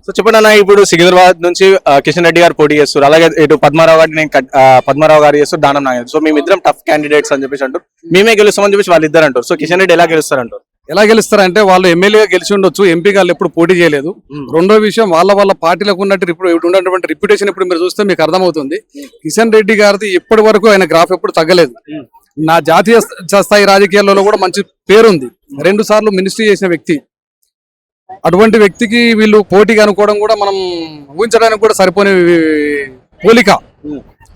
So చెప్పండి అన్న, ఇప్పుడు సికింద్రాబాద్ నుంచి కిషన్ రెడ్డి గారు పోటీ చేస్తారు, అలాగే ఇటు పద్మారావు గారిని పద్మారావు గారు చేస్తారు, దానం నాగేంద్ర. సో మేమిద్దరం టఫ్ క్యాండిడేట్స్ అని చెప్పేసి అంటారు, మేమే గెలుస్తామని చెప్పేసి వాళ్ళు ఇద్దరు అంటారు. సో కిషన్ రెడ్డి ఎలా గెలుస్తారంటారు? ఎలా గెలుస్తారంటే వాళ్ళు ఎమ్మెల్యేగా గెలిచి ఉండొచ్చు, ఎంపీ గారు ఎప్పుడు పోటీ చేయలేదు. రెండో విషయం వాళ్ళ పార్టీలకు ఉన్నట్టు ఇప్పుడు ఉన్నటువంటి రిప్యుటేషన్ ఇప్పుడు మీరు చూస్తే మీకు అర్థమవుతుంది. కిషన్ రెడ్డి గారిది ఇప్పటి వరకు ఆయన గ్రాఫ్ ఎప్పుడు తగ్గలేదు. నా జాతీయ స్థాయి రాజకీయాల్లో కూడా మంచి పేరుంది. 2 సార్లు మినిస్ట్రీ చేసిన వ్యక్తి. అటువంటి వ్యక్తికి వీళ్ళు పోటీగా అనుకోవడం కూడా మనం ఊహించడానికి కూడా సరిపోని పోలిక.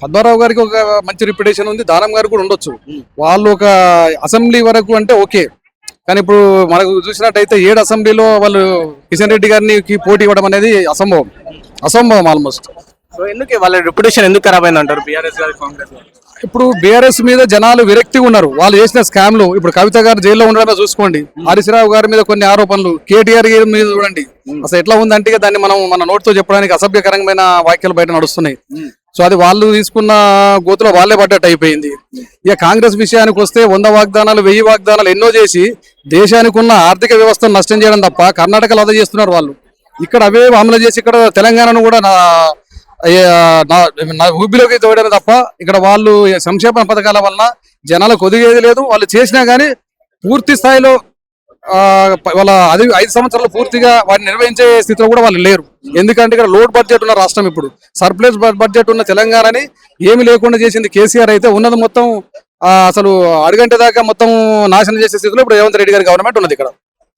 పద్మారావు గారికి ఒక మంచి రిప్యుటేషన్ ఉంది, దానం గారికి కూడా ఉండొచ్చు. వాళ్ళు ఒక అసెంబ్లీ వరకు అంటే ఓకే, కానీ ఇప్పుడు మనకు చూసినట్టయితే 7 అసెంబ్లీలో వాళ్ళు కిషన్ రెడ్డి గారిని పోటీ ఇవ్వడం అనేది అసంభవం ఆల్మోస్ట్. సో ఎందుకు వాళ్ళ రిప్యుటేషన్ ఎందుకు ఖరాబ్ అయింది అంటారు బీఆర్ఎస్ గారి, కాంగ్రెస్? ఇప్పుడు బీఆర్ఎస్ మీద జనాలు విరక్తిగా ఉన్నారు. వాళ్ళు చేసిన స్కామ్లు, ఇప్పుడు కవిత గారు జైల్లో ఉండడమే చూసుకోండి, హరీష్ రావు గారి మీద కొన్ని ఆరోపణలు, కేటీఆర్ గారి మీద చూడండి. అసలు ఎట్లా ఉందంటే దాన్ని మన నోటితో చెప్పడానికి అసభ్యకరమైన వాక్యాలు బయట నడుస్తున్నాయి. సో అది వాళ్ళు తీసుకున్న గోతులో వాళ్ళే పడ్డట్టు అయిపోయింది. ఇక కాంగ్రెస్ విషయానికి వస్తే 100 వాగ్దానాలు 1000 వాగ్దానాలు ఎన్నో చేసి దేశానికి ఉన్న ఆర్థిక వ్యవస్థను నష్టం చేయడం తప్ప కర్ణాటకలో అదే చేస్తున్నారు వాళ్ళు. ఇక్కడ అవే అమలు చేసి ఇక్కడ తెలంగాణను కూడా ఊబిలోకి తోయడం తప్ప ఇక్కడ వాళ్ళు సంక్షేమ పథకాల వల్ల జనాలకు ఒదిగేది లేదు. వాళ్ళు చేసినా కానీ పూర్తి స్థాయిలో వాళ్ళ 5 సంవత్సరాలు పూర్తిగా వాటిని నిర్వహించే స్థితిలో కూడా వాళ్ళు లేరు. ఎందుకంటే ఇక్కడ లోడ్ బడ్జెట్ ఉన్న రాష్ట్రం, ఇప్పుడు సర్ప్లస్ బడ్జెట్ ఉన్న తెలంగాణని ఏమి లేకుండా చేసింది కేసీఆర్. అయితే ఉన్నది మొత్తం అసలు అడుగంటే దాకా మొత్తం నాశనం చేసే స్థితిలో ఇప్పుడు రేవంత్ రెడ్డి గారి గవర్నమెంట్ ఉన్నది ఇక్కడ.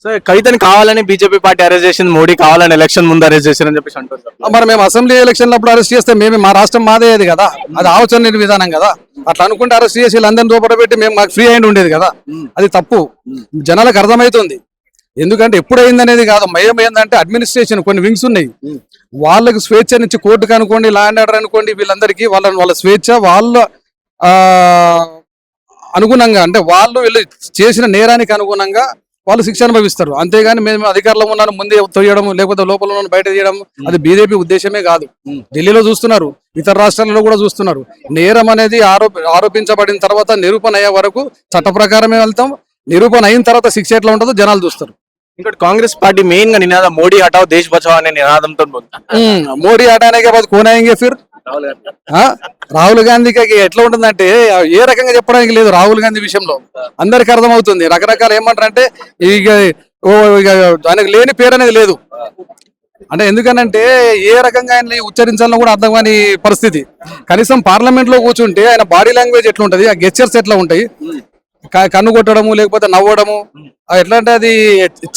సో కవితని కావాలని బీజేపీ పార్టీ అరెస్ట్ చేసింది, మోడీ కావాలని ఎలక్షన్ ముందు అరెస్ట్ చేశారని చెప్పేసి అంటారు. మరి మేము అసెంబ్లీ ఎలక్షన్లప్పుడు అరెస్ట్ చేస్తే మా రాష్ట్రం మాదే కదా, అది ఆలోచన విధానం కదా. అట్లా అనుకుంటే అరెస్ట్ చేసి వీళ్ళందరినీ దూపడబెట్టి మాకు ఫ్రీ హ్యాండ్ ఉండేది కదా, అది తప్పు. జనాలకు అర్థమవుతుంది. ఎందుకంటే ఎప్పుడైంది అనేది కాదు, మయం ఏంటంటే అడ్మినిస్ట్రేషన్ కొన్ని వింగ్స్ ఉన్నాయి, వాళ్ళకి స్వేచ్ఛ నుంచి కోర్టుకు అనుకోండి, లా అండ్ ఆర్డర్ అనుకోండి, వీళ్ళందరికీ వాళ్ళ స్వేచ్ఛ వాళ్ళ అనుగుణంగా, అంటే వాళ్ళు వీళ్ళు చేసిన నేరానికి అనుగుణంగా వాళ్ళు శిక్ష అనుభవిస్తారు. అంతేగాని మేము అధికారంలో ఉన్నాను ముందే తొయ్యడం, లేకపోతే లోపల ఉన్న బయట తీయడం, అది బీజేపీ ఉద్దేశమే కాదు. ఢిల్లీలో చూస్తున్నారు, ఇతర రాష్ట్రాలలో కూడా చూస్తున్నారు. నేరం అనేది ఆరోపించబడిన తర్వాత నిరూపణ అయ్యే వరకు చట్ట ప్రకారమే వెళ్తాం. నిరూపణ అయిన తర్వాత శిక్ష ఎట్లా ఉంటుందో జనాలు చూస్తారు. ఇంకోటి కాంగ్రెస్ పార్టీ మెయిన్ గా నినాదం మోడీ హటావ్ దేశ్ బచావ్ అనే నినాదంతో మోడీ హటానే బాద్ కోన్ ఆయేంగే ఫిర్. రాహుల్ గాంధీకి ఎట్లా ఉంటుందంటే ఏ రకంగా చెప్పడానికి లేదు. రాహుల్ గాంధీ విషయంలో అందరికి అర్థమవుతుంది. రకరకాల ఏమంటారంటే ఇక ఆయనకు లేని పేరు అనేది లేదు. అంటే ఎందుకనంటే ఏ రకంగా ఆయన ఉచ్చరించాలని కూడా అర్థం కాని పరిస్థితి. కనీసం పార్లమెంట్ లో కూర్చుంటే ఆయన బాడీ లాంగ్వేజ్ ఎట్లా ఉంటది, ఆ గెస్చర్స్ ఎట్లా ఉంటాయి, కన్ను కొట్టడము లేకపోతే నవ్వడము, ఎట్లా అంటే అది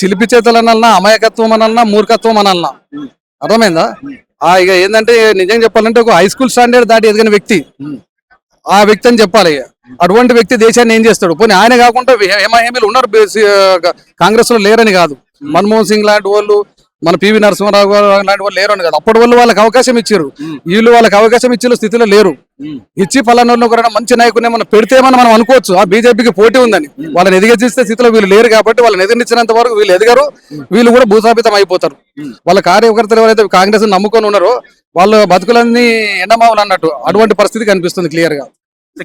చిలిపి చేతులు అనన్నా, అమాయకత్వం అనన్నా, మూర్ఖత్వం అనన్నా, అర్థమైందా? ఇక ఏంటంటే నిజంగా చెప్పాలంటే ఒక హై స్కూల్ స్టాండర్డ్ దాటి ఎదిగిన వ్యక్తి ఆ వ్యక్తి అని చెప్పాలి. అటువంటి వ్యక్తి దేశాన్ని ఏం చేస్తాడు? పోనీ ఆయన కాకుండా ఏమేమి ఉన్నారు కాంగ్రెస్ లో లేరని కాదు. మన్మోహన్ సింగ్ లాంటి వాళ్ళు, మన పివి నరసింహారావు గారు లాంటి వాళ్ళు లేరు అని కాదు. అప్పటి వాళ్ళు వాళ్ళకి అవకాశం ఇచ్చారు, వీళ్ళు వాళ్ళకి అవకాశం ఇచ్చే స్థితిలో లేరు. ఇచ్చి పలానా ఒకరైనా మంచి నాయకుడిని మనం పెడితేమని మనం అనుకోవచ్చు, ఆ బీజేపీకి పోటీ ఉందని. వాళ్ళని ఎదిగించే స్థితిలో వీళ్ళు లేరు కాబట్టి వాళ్ళని ఎదిరించినంత వరకు వీళ్ళు ఎదగరు, వీళ్ళు కూడా భూస్థాపితం అయిపోతారు. వాళ్ళ కార్యకర్తలు ఎవరైతే కాంగ్రెస్ నమ్ముకొని ఉన్నారో వాళ్ళ బతుకులన్నీ ఎండమావులు అన్నట్టు అటువంటి పరిస్థితి కనిపిస్తుంది క్లియర్ గా.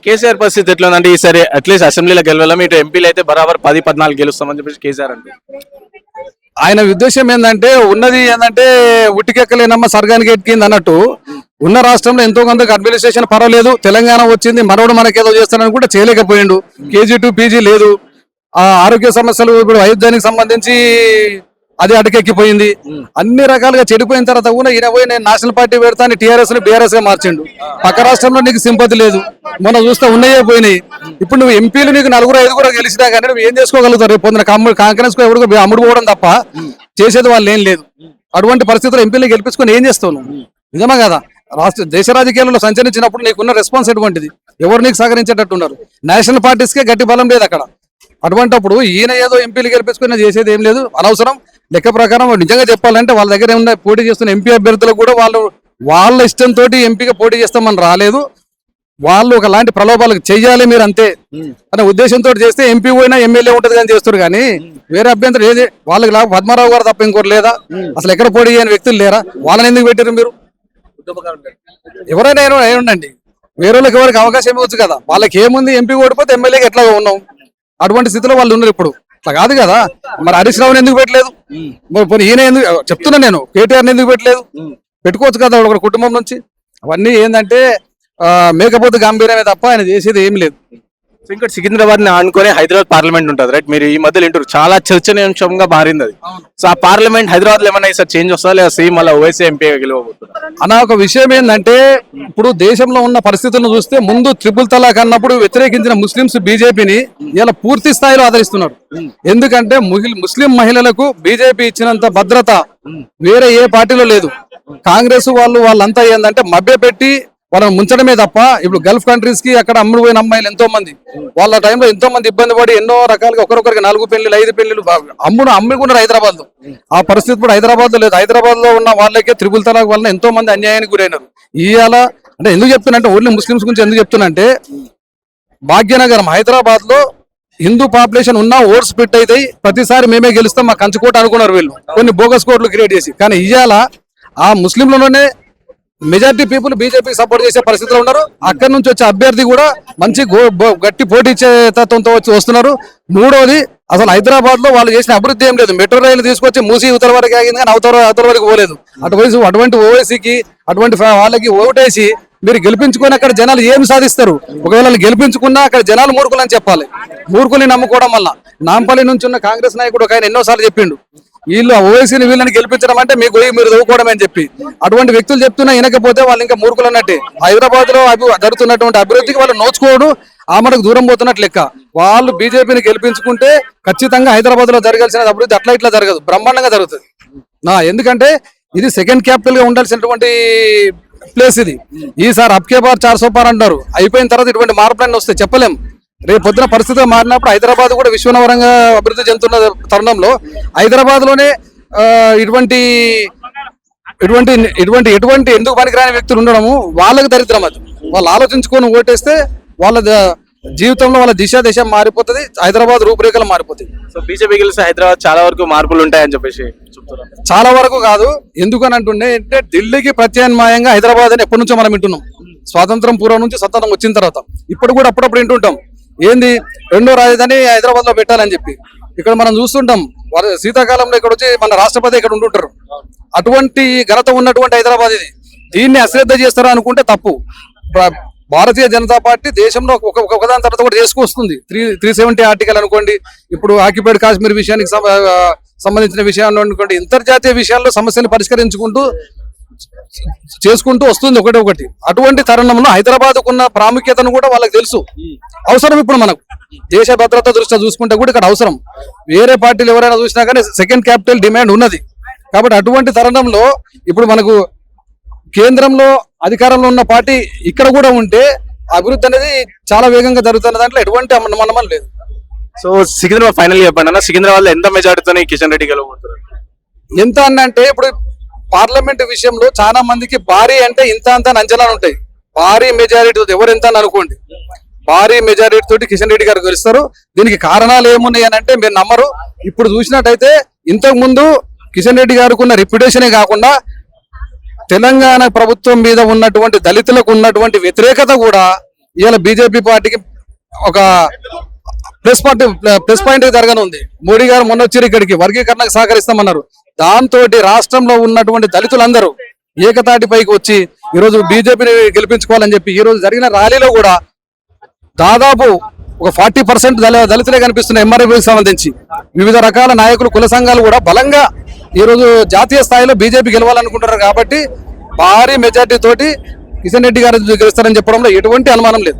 కేసీఆర్ పరిస్థితి ఎట్లా ఉందంటే ఈసారి అట్లీస్ట్ అసెంబ్లీలో గెలవాలం, ఇటు ఎంపీలు అయితే బరాబర్ 10-14 గెలుస్తామని చెప్పేసి కేసీఆర్ అంటే ఆయన ఉద్దేశం ఏంటంటే ఉన్నది ఏంటంటే ఉట్టికెక్కలేనమ్మ స్వర్గానికి ఎక్కింది అన్నట్టు. ఉన్న రాష్ట్రంలో ఎంతో కొంత అడ్మినిస్ట్రేషన్ పర్వాలేదు, తెలంగాణ వచ్చింది మనోడు మనకేదో చేస్తానని కూడా చేయలేకపోయిండు. కేజీ 2 పీజీ లేదు, ఆరోగ్య సమస్యలు ఇప్పుడు వైద్యానికి సంబంధించి అది అటకెక్కిపోయింది. అన్ని రకాలుగా చెడిపోయిన తర్వాత కూడా ఈయన పోయి నేను నేషనల్ పార్టీ పెడతాను టీఆర్ఎస్ ని బీఆర్ఎస్ గా మార్చిండు. పక్క రాష్ట్రంలో నీకు సింపతి లేదు, మొన్న చూస్తే ఉన్నాయే పోయినాయి. ఇప్పుడు నువ్వు ఎంపీలు నీకు 4-5 గెలిచినా కానీ నువ్వు ఏం చేసుకోగలుగుతావు? రేపు పొందిన కాంగ్రెస్ కు ఎవరు అమ్ముడు పోవడం తప్ప చేసేది వాళ్ళు ఏం లేదు. అటువంటి పరిస్థితుల్లో ఎంపీలు గెలిపించుకొని ఏం చేస్తావు నువ్వు? నిజమా కదా? దేశ రాజకీయాల్లో సంచరించినప్పుడు నీకున్న రెస్పాన్స్ ఎటువంటిది? ఎవరు నీకు సహకరించేటట్టు ఉన్నారు? నేషనల్ పార్టీస్కే గట్టి బలం లేదు అక్కడ. అటువంటిప్పుడు ఈయన ఏదో ఎంపీలు గెలిపించుకుని చేసేది ఏం లేదు, అనవసరం. లెక్క ప్రకారం నిజంగా చెప్పాలంటే వాళ్ళ దగ్గర ఉన్న పోటీ చేస్తున్న ఎంపీ అభ్యర్థులకు కూడా వాళ్ళ ఇష్టంతో ఎంపీగా పోటీ చేస్తామని రాలేదు. వాళ్ళు ఒకలాంటి ప్రలోభాలకు చెయ్యాలి మీరు అంతే అనే ఉద్దేశంతో చేస్తే ఎంపీ పోయినా ఎమ్మెల్యే ఉంటది కానీ చేస్తారు. కానీ వేరే అభ్యంతరం ఏది వాళ్ళకి పద్మారావు గారు తప్ప ఇంకోటి లేదా? అసలు ఎక్కడ పోటీ చేయని వ్యక్తులు లేరా? వాళ్ళని ఎందుకు పెట్టారు మీరు? ఎవరైనా ఉండండి, వేరే వాళ్ళకి ఎవరికి అవకాశం ఇవ్వచ్చు కదా. వాళ్ళకి ఏముంది, ఎంపీ ఓడిపోతే ఎమ్మెల్యేకి ఎట్లా ఉన్నాం, అటువంటి స్థితిలో వాళ్ళు ఉన్నారు ఇప్పుడు. అట్లా కాదు కదా. మరి హరీష్ రావుని ఎందుకు పెట్టలేదు? మరి పోనీ ఈయన ఎందుకు చెప్తున్నా నేను, కేటీఆర్ని ఎందుకు పెట్టలేదు? పెట్టుకోవచ్చు కదా ఒక కుటుంబం నుంచి. అవన్నీ ఏంటంటే మేకపోతే గంభీరమే తప్ప ఆయన చేసేది ఏం లేదు. సో ఇంకా సికింద్రాబాద్ ని ఆనుకొని హైదరాబాద్ పార్లమెంట్ ఉంటుంది రైట్. మీరు ఈ మధ్యలో వింటారు, చాలా చర్చనీయాంశంగా మారింది అది. సో ఆ పార్లమెంట్ హైదరాబాద్ లో ఏమైనా ఈసారి చేంజ్ వస్తుందా, లేదా సేమ్ అలా ఓవైసీ ఎంపీ గెలవబోతున్నారు? అన్న ఒక విషయం ఏంటంటే ఇప్పుడు దేశంలో ఉన్న పరిస్థితులను చూస్తే ముందు ట్రిపుల్ తలాక్ అన్నప్పుడు వ్యతిరేకించిన ముస్లింస్ బీజేపీని ఇలా పూర్తి స్థాయిలో ఆదరిస్తున్నారు. ఎందుకంటే ముస్లిం మహిళలకు బీజేపీ ఇచ్చినంత భద్రత వేరే ఏ పార్టీలో లేదు. కాంగ్రెస్ వాళ్ళంతా ఏంటంటే మభ్యపెట్టి వాళ్ళని ముంచడమే తప్ప, ఇప్పుడు గల్ఫ్ కంట్రీస్ కి అక్కడ అమ్ముడు పోయిన అమ్మాయిలు ఎంతో మంది, వాళ్ళ టైంలో ఎంతో మంది ఇబ్బంది పడి ఎన్నో రకాలుగా ఒకరొకరికి 4 పెళ్లిళ్ళు 5 పెళ్లిళ్ళు అమ్ముకున్నారు హైదరాబాద్ లో. ఆ పరిస్థితి కూడా హైదరాబాద్ లో లేదు. హైదరాబాద్ లో ఉన్న వాళ్ళకే త్రిపుల్ తలాక్ వలన ఎంతో మంది అన్యాయానికి గురైనారు. ఇవాళ అంటే ఎందుకు చెప్తున్నా, ఓన్లీ ముస్లింస్ గురించి ఎందుకు చెప్తున్నా అంటే, భాగ్యనగరం హైదరాబాద్ లో హిందూ పాపులేషన్ ఉన్నా ఓట్స్ స్ప్లిట్ అవుతాయి, ప్రతిసారి మేమే గెలుస్తాం, మా కంచుకోట అనుకున్నారు వీళ్ళు, కొన్ని బోగస్ కోట్లు క్రియేట్ చేసి. కానీ ఇవాళ ఆ ముస్లింలలోనే మెజారిటీ పీపుల్ బీజేపీకి సపోర్ట్ చేసే పరిస్థితిలో ఉన్నారు. అక్కడి నుంచి వచ్చే అభ్యర్థి కూడా మంచి గట్టి పోటీ ఇచ్చే తత్వంతో వస్తున్నారు. మూడోది, అసలు హైదరాబాద్ లో వాళ్ళు చేసిన అభివృద్ధి ఏం లేదు. మెట్రో రైలు తీసుకొచ్చి మూసి ఉత్తర వరకు ఆగింది కానీ అవతల వరకు పోలేదు. అటువంటి ఓవైసీకి అటువంటి వాళ్ళకి ఓటేసి మీరు గెలిపించుకొని అక్కడ జనాలు ఏం సాధిస్తారు? ఒకవేళ గెలిపించుకున్నా అక్కడ జనాలు మూర్ఖులు అని చెప్పాలి. మూర్ఖుల్ని నమ్ముకోవడం వల్ల నాంపల్లి నుంచి ఉన్న కాంగ్రెస్ నాయకుడు ఒక ఆయన ఎన్నోసార్లు చెప్పిండు, వీళ్ళు ఓవైసీని వీళ్ళని గెలిపించడం అంటే మీకు మీరు చదువుకోవడం అని చెప్పి. అటువంటి వ్యక్తులు చెప్తున్నా వినకపోతే వాళ్ళు ఇంకా మూర్ఖులు అన్నట్టే. హైదరాబాద్ లో జరుగుతున్నటువంటి అభివృద్ధికి వాళ్ళు నోచుకోవడం ఆ మనకు దూరం పోతున్నట్లు లెక్క. వాళ్ళు బీజేపీని గెలిపించుకుంటే ఖచ్చితంగా హైదరాబాద్ లో జరగాల్సిన అభివృద్ధి అట్లా ఇట్లా జరగదు, బ్రహ్మాండంగా జరుగుతుంది. ఎందుకంటే ఇది సెకండ్ క్యాపిటల్ గా ఉండాల్సినటువంటి ప్లేస్ ఇది. ఈసారి అబ్కే బార్ 400 పార్ అంటారు, అయిపోయిన తర్వాత ఇటువంటి మార్పులన్నీ వస్తాయి, చెప్పలేం. రేపు పొద్దున పరిస్థితి మారినప్పుడు హైదరాబాద్ కూడా విశ్వనవరంగా అభివృద్ధి చెందుతున్న తరుణంలో హైదరాబాద్ లోనే ఇటువంటి ఎందుకు పనికిరాని వ్యక్తులు ఉండడము వాళ్ళకి దరిద్రం. అది వాళ్ళు ఆలోచించుకొని ఓటేస్తే వాళ్ళ జీవితంలో వాళ్ళ దిశ మారిపోతుంది, హైదరాబాద్ రూపురేఖలు మారిపోతాయి. సో బీజేపీ గెలిస్తే హైదరాబాద్ చాలా వరకు మార్పులు ఉంటాయని చెప్పేసి చెప్తున్నారు. చాలా వరకు కాదు, ఎందుకని అంటుండే అంటే ఢిల్లీకి ప్రత్యామ్నాయంగా హైదరాబాద్ అని ఎప్పటి నుంచో మనం వింటున్నాం. స్వాతంత్రం పూర్వం నుంచి స్వతంత్రం వచ్చిన తర్వాత ఇప్పుడు కూడా అప్పుడప్పుడు వింటుంటాం, ఏంది రెండో రాజధాని హైదరాబాద్ లో పెట్టాలని చెప్పి. ఇక్కడ మనం చూస్తుంటాం శీతాకాలంలో ఇక్కడ వచ్చి మన రాష్ట్రపతి ఇక్కడ ఉంటుంటారు. అటువంటి ఘనత ఉన్నటువంటి హైదరాబాద్ ఇది. దీన్ని అశ్రద్ధ చేస్తారా అనుకుంటే తప్పు. భారతీయ జనతా పార్టీ దేశంలో ఒకదాని తర్వాత కూడా చేసుకొస్తుంది. 370 ఆర్టికల్ అనుకోండి, ఇప్పుడు ఆక్యుపైడ్ కాశ్మీర్ విషయానికి సంబంధించిన విషయాన్ని అనుకోండి, అంతర్జాతీయ విషయాల్లో సమస్యలు చేసుకుంటూ వస్తుంది ఒకటి. అటువంటి తరుణంలో హైదరాబాద్ ఉన్న ప్రాముఖ్యతను కూడా వాళ్ళకి తెలుసు. అవసరం ఇప్పుడు మనకు దేశ భద్రత దృష్ట్యా చూసుకుంటే కూడా ఇక్కడ అవసరం. వేరే పార్టీలు ఎవరైనా చూసినా కానీ సెకండ్ క్యాపిటల్ డిమాండ్ ఉన్నది. కాబట్టి అటువంటి తరుణంలో ఇప్పుడు మనకు కేంద్రంలో అధికారంలో ఉన్న పార్టీ ఇక్కడ కూడా ఉంటే అభివృద్ధి అనేది చాలా వేగంగా జరుగుతున్న దాంట్లో ఎటువంటి అనుమానం లేదు. సో సికింద్రాబాద్ ఫైనల్ చెప్పండి అన్న, సికింద్రాబాద్ లో ఎంత మెజారిటీతో కిషన్ రెడ్డి గెలవబోతున్నారు? ఎంత అంటే ఇప్పుడు పార్లమెంట్ విషయంలో చాలా మందికి భారీ అంటే ఇంత అంత అంచనాలు ఉంటాయి. భారీ మెజారిటీ ఎవరు ఎంత అని అనుకోండి, భారీ మెజారిటీ తోటి కిషన్ రెడ్డి గారు గెలుస్తారు. దీనికి కారణాలు ఏమున్నాయి అని అంటే మీరు నమ్మరు. ఇప్పుడు చూసినట్టయితే ఇంతకు ముందు కిషన్ రెడ్డి గారికి ఉన్న రెప్యుటేషనే కాకుండా తెలంగాణ ప్రభుత్వం మీద ఉన్నటువంటి దళితులకు ఉన్నటువంటి వ్యతిరేకత కూడా ఇవాళ బీజేపీ పార్టీకి ఒక ప్లస్ పాయింట్ జరగనుంది. మోడీ గారు మొన్న వచ్చారు ఇక్కడికి, వర్గీకరణకు సహకరిస్తామన్నారు. దాంతో రాష్ట్రంలో ఉన్నటువంటి దళితులందరూ ఏకతాటి పైకి వచ్చి ఈరోజు బీజేపీని గెలిపించుకోవాలని చెప్పి ఈ రోజు జరిగిన ర్యాలీలో కూడా దాదాపు ఒక 40% దళితులే కనిపిస్తున్నాయి. ఎంఆర్ఐకి సంబంధించి వివిధ రకాల నాయకులు కుల సంఘాలు కూడా బలంగా ఈ రోజు జాతీయ స్థాయిలో బీజేపీ గెలవాలనుకుంటున్నారు. కాబట్టి భారీ మెజార్టీ తోటి కిషన్ రెడ్డి గారు గెలుస్తారని చెప్పడంలో ఎటువంటి అనుమానం లేదు.